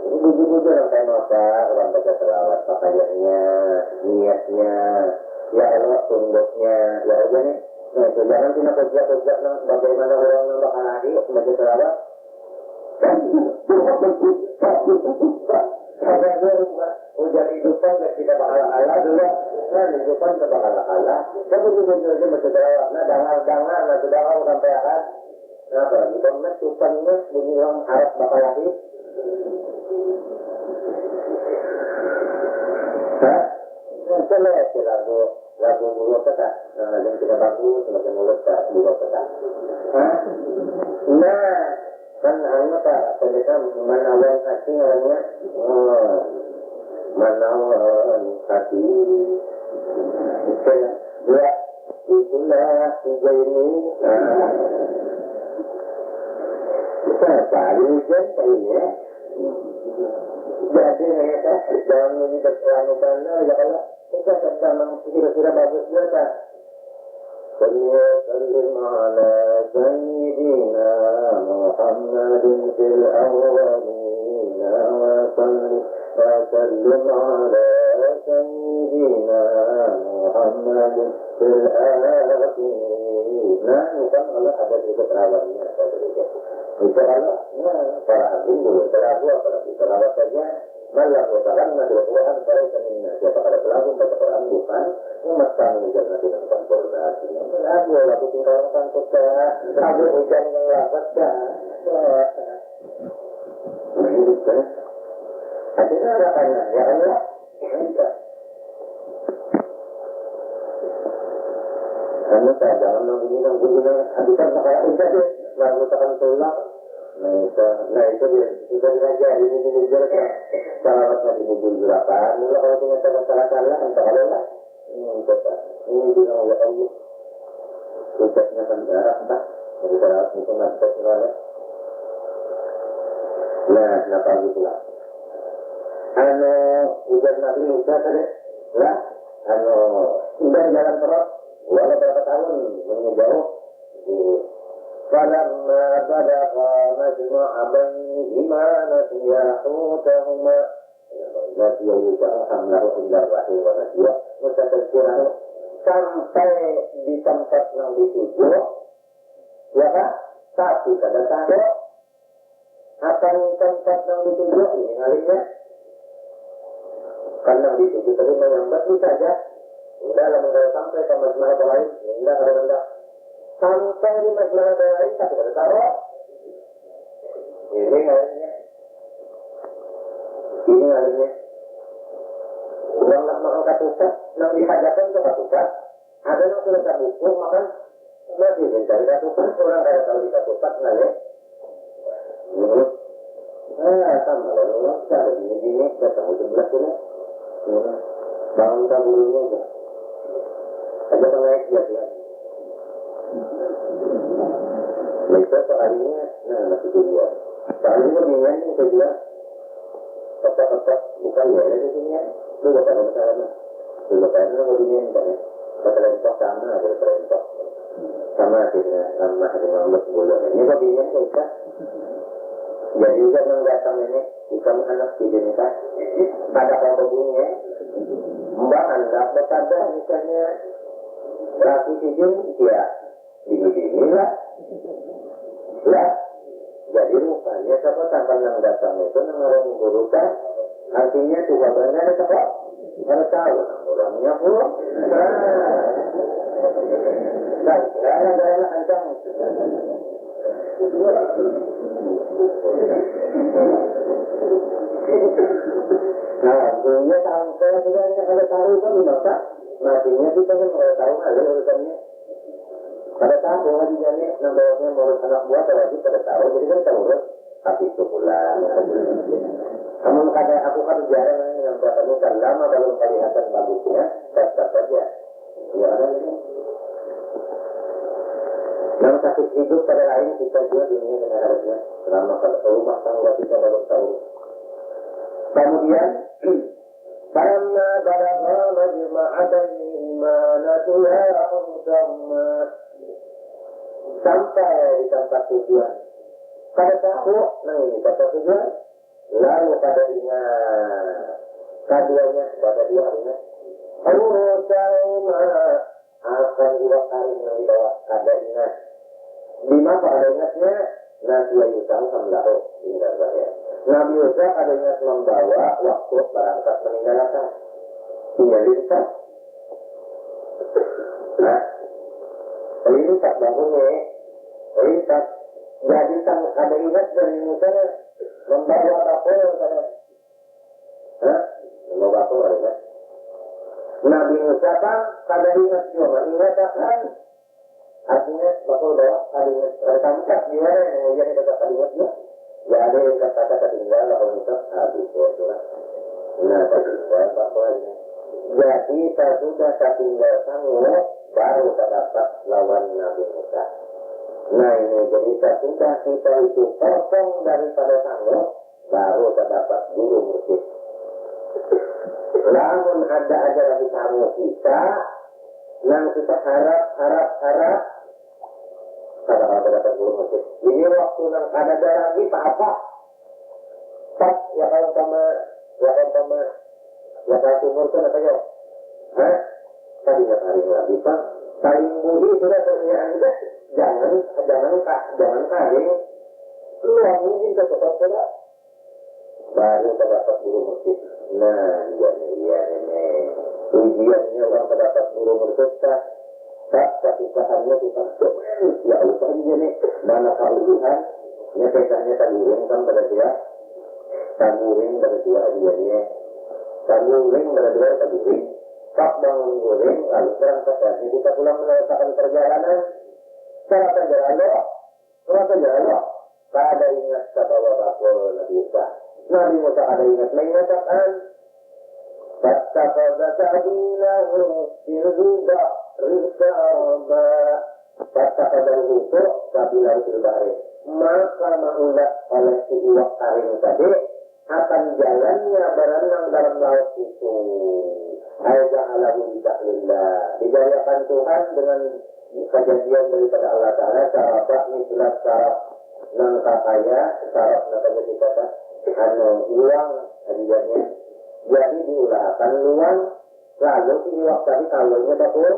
Speaker 1: Ini buju-buju orang kayak apa, orang baca selawat pakaiannya, niatnya, ya Allah tunduknya, ya aja nih. Nah itu jangan kita kerja bagaimana orang yang bakal lagi baca selawat. Ujar hidupan dan kita bakal Allah dulu. Nah hidupan kita bakal Allah. Kamu juga aja baca selawat. Nah dangar, nah sudah kamu sampai akan. Nah apalagi komet hidupannya bunyi orang harap bakal lagi. Nah lihat lagu dulu peta. Yang kita bagus semakin mulut tak dulu peta. Nah kan anu tak pendeta menawan hati orangnya menawan hati itulah tiga ini kita cari ujian kayaknya jadi mereka jangan ini berperan ya kalau kita sedang kira-kira bagus juga وَسَلِّمْ عَلَى سَيِّدِنَا مُحَمَّدٍ فِي الْأَوَّلِينَ وَسَلِّمْ عَلَى سَيِّدِنَا مُحَمَّدٍ فِي الْآخِرِينَ. Nah, bukan Allah ada juga terawatnya, ada juga. Itu Allah, para hakim dulu, terabu apalagi terawat saja. Malah bersalam nabi Tuhan pada seninnya siapa pada pelaku baca Quran bukan umat kami jangan dengan konfirmasi. Lagu lagu tinggal sangkut lagu hujan yang lapat hidup kan? Ada harapannya ya Allah. Kamu tak jangan nungguin habisan kayak itu deh. Lagu tekan tulang. Nah itu dia sudah diajari ini bujur kan salawat nabi bujur berapa mula kalau punya salah entah Allah lah ini bilang oleh Allah ucapnya kan darah entah jadi salawat itu nggak semuanya. Nah kenapa gitulah ujar nabi Musa tadi lah udah jalan terus walau berapa tahun menjauh فَلَمَّا بَلَغَا مَجْمَعَ بَيْنِهِمَا نَسِيَا حُوتَهُمَا نَسِيَا يُوسَفَ حَمْلَهُ إِلَّا الرَّحِيمَ وَنَسِيَا مُتَكَلِّمًا sampai di tempat yang dituju ya kan? Tapi pada saat akan tempat yang dituju ini harinya karena dituju tadi menyambat bisa saja udah dalam sampai ke masalah lain, enggak. Sampai di masalah lain, tapi tidak tahu. Ini akhirnya. Orang nak makan katupat, nak dihajarkan ke katupat. Ada yang sudah terbuku, makan masih mencari katupat. Orang kaya tahu di katupat, nggak ya? Sama lah, ada gini-gini, datang itu belas ini. Bangun tabulunya aja. Ada pengaik dia. Mereka seharinya, masih dia. Seharinya dengan ini saya bilang, kotak-kotak bukan ya, ada di sini ya. Itu gak ada masalah. Itu gak ada yang kan ya. Kata-kata sama ada perintah. Sama dengan Allah bulan. Ini bagian kita. Jadi juga mendatang ini ikan anak di jenika. Pada kalau bunyinya, mbak anda berkata misalnya rapi sijin, ya begini lah. Lah, jadi rupanya siapa tanpa yang datang itu orang menggurukan, artinya tujuannya ada siapa? Ada tahu, orangnya pun. Nah, ada ancang. Nah, punya sampai sudah ada tahu kan maka matinya kita kan kalau tahu ada urusannya. Pada tahu lagi jadi nambahnya menurut anak buah lagi pada tahu jadi kan tahu tapi itu pulang. Kamu kata aku kan jarang dengan bertemu kan lama belum kelihatan bagusnya tetap saja. Ya ada ini. Yang sakit hidup pada lain kita juga dunia dengan harusnya selama rumah tangga kita belum tahu. Kemudian karena barangnya majma'atan imanatuha sama sampai di tempat tujuan. Pada tahu, nah ini kata tujuan. Lalu pada ingat keduanya pada dua ingat. Akan diwakari yang dibawa kada ingat. Di mana ada ingatnya? Nabi Yusuf samlahu hingga saya. Nabi Yusuf ada ingat membawa waktu berangkat meninggalkan. Tinggal lintas. Nah, lintas bangunnya, lintas. Jadi ada ingat dari misalnya membawa kapal kada. Membawa kapal ada ingat. Nabi Musa kan kada ingat juga, ingat kan? Artinya bakal bawa kada ingat. Tangkap gimana yang dia kata kada ingat juga? Ya ada yang kata ketinggalan kalau Musa habis itu lah. Nah ketinggalan bakal ini. Jadi sudah ketinggalan sanggup baru terdapat lawan Nabi Musa. Nah ini jadi sudah kita itu kosong daripada sanggup baru terdapat guru mursyid. Namun ada aja lagi tamu kita, yang kita harap kata-kata dapat guru mursyid. Ini waktu yang ada lagi apa? Pas ya kalau umur kan apa ya? Tadi nggak tarik lagi pak. Tarik budi sudah terlihat juga. Jangan tarik. Luang mungkin kecepatan sudah. Baru terdapat guru mursyid. Nah, iya nih. Ujiannya orang terdapat guru mursyid tak usahaannya kita ya usahanya nih mana kaulihan nyekesanya taburing kan pada dia taburing pada dua dianya taburing pada dua taburing tak bangun guring lalu berangkat lagi kita pulang melakukan perjalanan cara perjalanan pada ingat bahwa bakul Nabi Musa ada ingat mengatakan fattakhadha sabilahu fil huda rizqarba fattakhadha huda sabilahu fil bahri maka maulah oleh si iwak taring tadi akan jalannya berenang dalam laut itu aiza alahu bidaklillah dijadikan Tuhan dengan kejadian daripada Allah Ta'ala syarafah mislat syaraf nangka kaya syaraf nangka kita uang hadiahnya jadi diulahkan luang lalu si iwak tadi kalaunya betul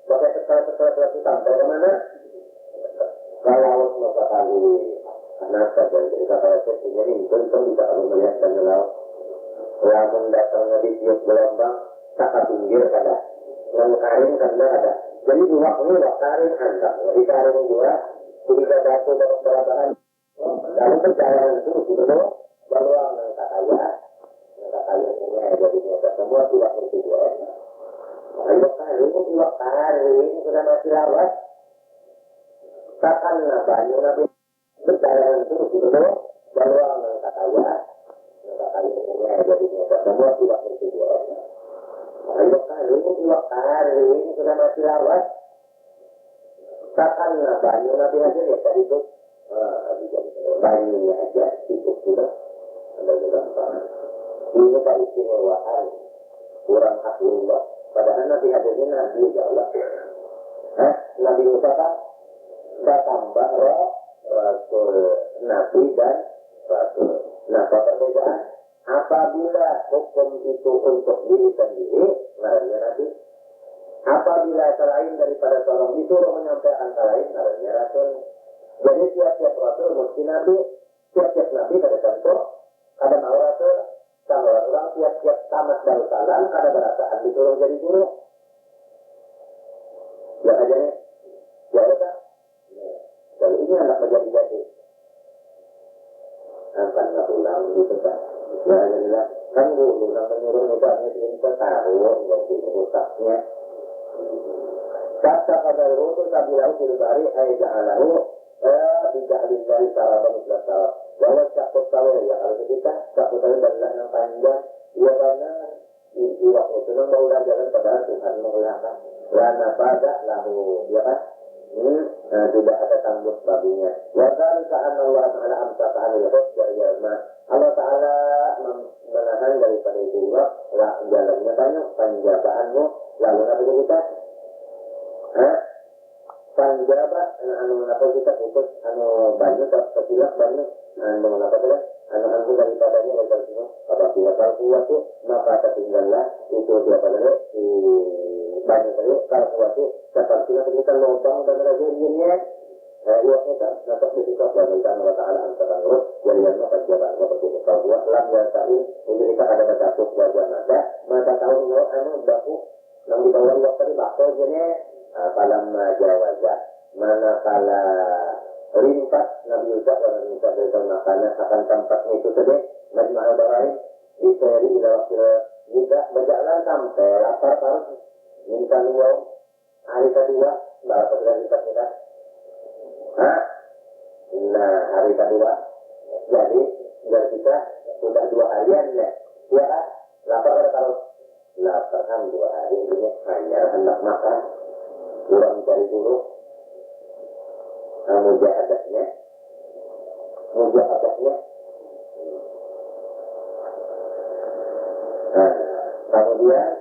Speaker 1: pakai setelah sampai kemana kalau maka kali anak dan cerita pada sesinya ini tentu bisa kalau melihat dan laut lamun datangnya di tiup gelombang tak pinggir kada Nang karing kan ada. Jadi di waktu ini waktu karing hantar. Jadi karing juga ketika satu berapa lalu perjalanan itu dulu baruang nang kakaya ini jadinya semua tidak bertujuan. Iwak karing sudah masih lawas. Kapan banyu nabi perjalanan itu dulu baruang nang kakaya ini jadinya semua tidak bertujuan. Iwak karing sudah masih lawas. Kapan banyu nabi aja ya tadi itu banyunya aja cukup sudah ada gampang. Ini keistimewaan kurang aklullah. Padahal Nabi hadirnya Nabi ya Allah. Nabi Musa kan tambah Rasul Nabi dan Rasul. Nah, perbedaan apabila hukum itu untuk diri sendiri, namanya Nabi. Apabila selain daripada seorang disuruh menyampaikan lain, namanya Rasul. Jadi tiap-tiap Rasul mesti Nabi, tiap-tiap Nabi ada contoh, ada mau Rasul. Sama orang tiap-tiap tamat Darussalam ada perasaan disuruh jadi guru. Ya aja nih. Ya betul. Jadi ini anak menjadi-jadi. Akan nggak pulang gitu kan. Ya adalah kan guru yang menyuruh nikahnya kita taruh jadi rusaknya. Kata pada itu tabiau filbari ayja'alahu tidak dari sarabah muslasawah. Bahwa cakut tahu ya kalau kita cakut tahu adalah yang panjang. Ia karena iwak itu memang baulah jalan pada Tuhan menggunakan. Lana pada lalu dia kan tidak ada tanggut babinya. Wajar saat Allah Taala amsakan ilhut dari Allah Taala menahan daripada itu iwak. Jalannya banyak panjabaanmu lalu nabi kita. Panjaba anu apa kita putus anu banyak tersilap banyak anu apa saja anu daripadanya dari semua apabila kalkulasi maka tertinggallah itu dia pada di banyak tadi kalkulasi seperti kita lubang dan rezekinya iwak kita dapat disikap dan Allah Taala angkatan terus jadi yang panjaba seperti itu kalau lam dan sa'i ini kita ada satu wajah mata tahun anu baku nang di bawah iwak tadi bakal jadi falam jawaza manakala rimpas Nabi Musa dan Nabi Musa dari makanan akan tempatnya itu tadi majma'ul bahrain di seri ila waktu tidak berjalan sampai lapar harus minta minum hari kedua baru dari kita nah hari kedua jadi kita sudah 2 harian ya lapar harus lapar kan 2 hari ini hanya hendak makan kurang dari dulu mujahadatnya kemudian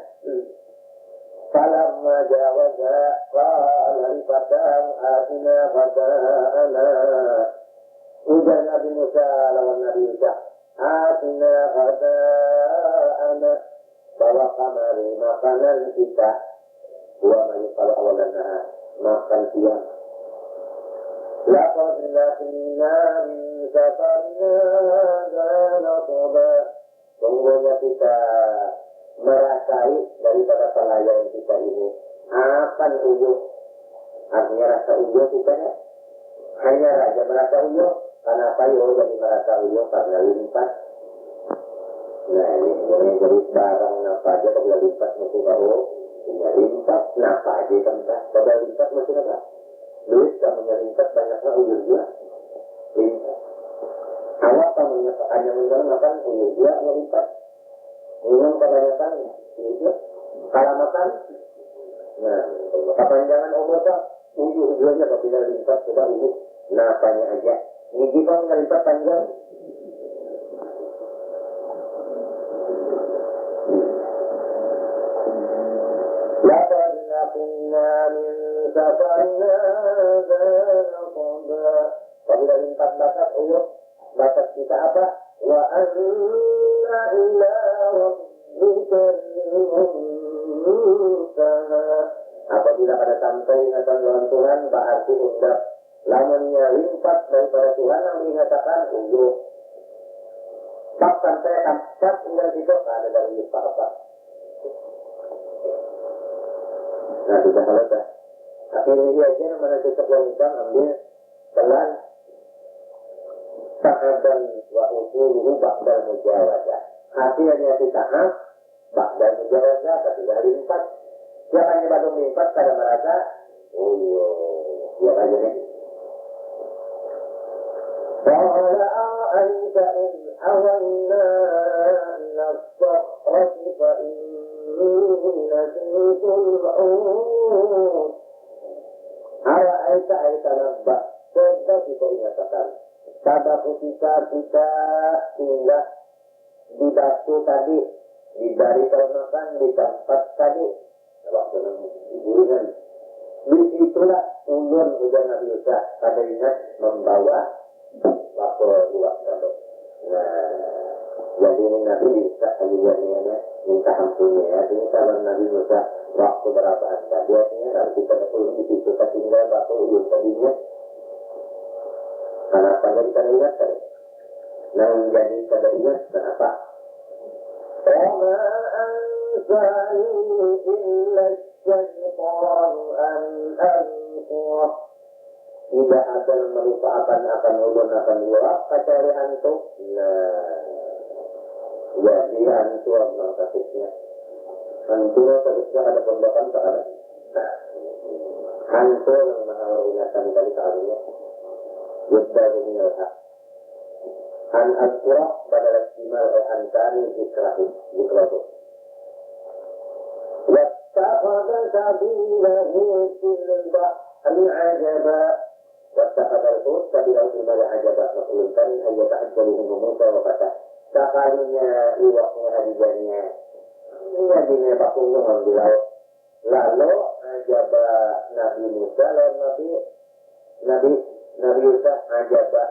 Speaker 1: falamma jawaza qala li fatang atina fatana ujar Nabi Musa lawan Nabi Musa atina fatana bawa kamari makanan kita Wa mayu kalau awalan makan siang. Laqad lakinna min safarina zanatoba. Sungguhnya kita merasai daripada pelayan kita ini akan uyuh. Artinya rasa uyuh kita ya. Hanya raja merasa uyuh. Kenapa yo jadi merasa uyuh karena limpas. Nah ini jadi barang apa aja kalau limpas mesti tahu. Punya limpas, kenapa aja tempat? Pada limpas masih apa? Duit kamunya limpas banyaknya uyur juga. Limpas. Awak kamunya hanya makan uyur juga nggak limpas. Minum kebanyakan uyur juga. Kalau makan, nah kepanjangan umur pak uyur juga apabila limpas sudah uyur. Napanya aja. Gigi kau nggak limpas panjang. Laqad lakinna min safarina zanatoba. Apabila limpas bakat uyuh, bakat kita apa? Wa anna ila rabbika al-muntaha. Apabila pada sampai ingatan Tuhan Tuhan, berarti undang. Lamunnya limpas daripada Tuhan yang mengatakan uyuh. Tak sampai tempat tinggal itu ada dari apa? Nah, sudah selesai. Akhirnya dia aja yang mana cocok wanita ambil telan sahadan wa usuluhu ba'dal mujawazah. Hasilnya si sahab ba'dal mujawazah tapi dari 4. Siapa yang baru 4 pada merasa oh iya, dia aja nih. قال أرأيت إذ أوينا إلى الصخرة فإني نسيت الحوت أرأيت أي تنبأ coba kita ingatkan pada ketika kita tinggal di batu tadi dari termakan di tempat tadi waktu digunakan disitulah ulun udah Nabi Musa pada ingat membawa waktu dua kado. Nah, jadi ini Nabi Musa aliannya minta ampunnya ya. Ini kalau Nabi Musa waktu berapa anda biasanya kalau kita betul di situ kita tinggal waktu ulun tadinya. Kenapa kita ingat kan? Nah, jadi kita ingat kenapa? Wama ansani illa syaitan an anqurah. Tidak ada yang merupakan akan ulun akan luar kecuali antum. Nah, jadi antum maksudnya. Antum seharusnya ada pembahasan terhadap. Antum yang mengalami dari keadaannya. Yudharu minal haq. An al-qurah badal istimal antani zikrahu. Wattakhadha sabilahu fil bahri ajaba. Wattakhadha al-hut sabilahu fil bahri ajaba. Maklum kan ayat ta'ajjaluhum Musa wa fatah. Sekalinya iwaknya hadiahnya. Ini gini bakulungan di laut. Lalu ajaba Nabi Musa lalu Nabi Musa ajaba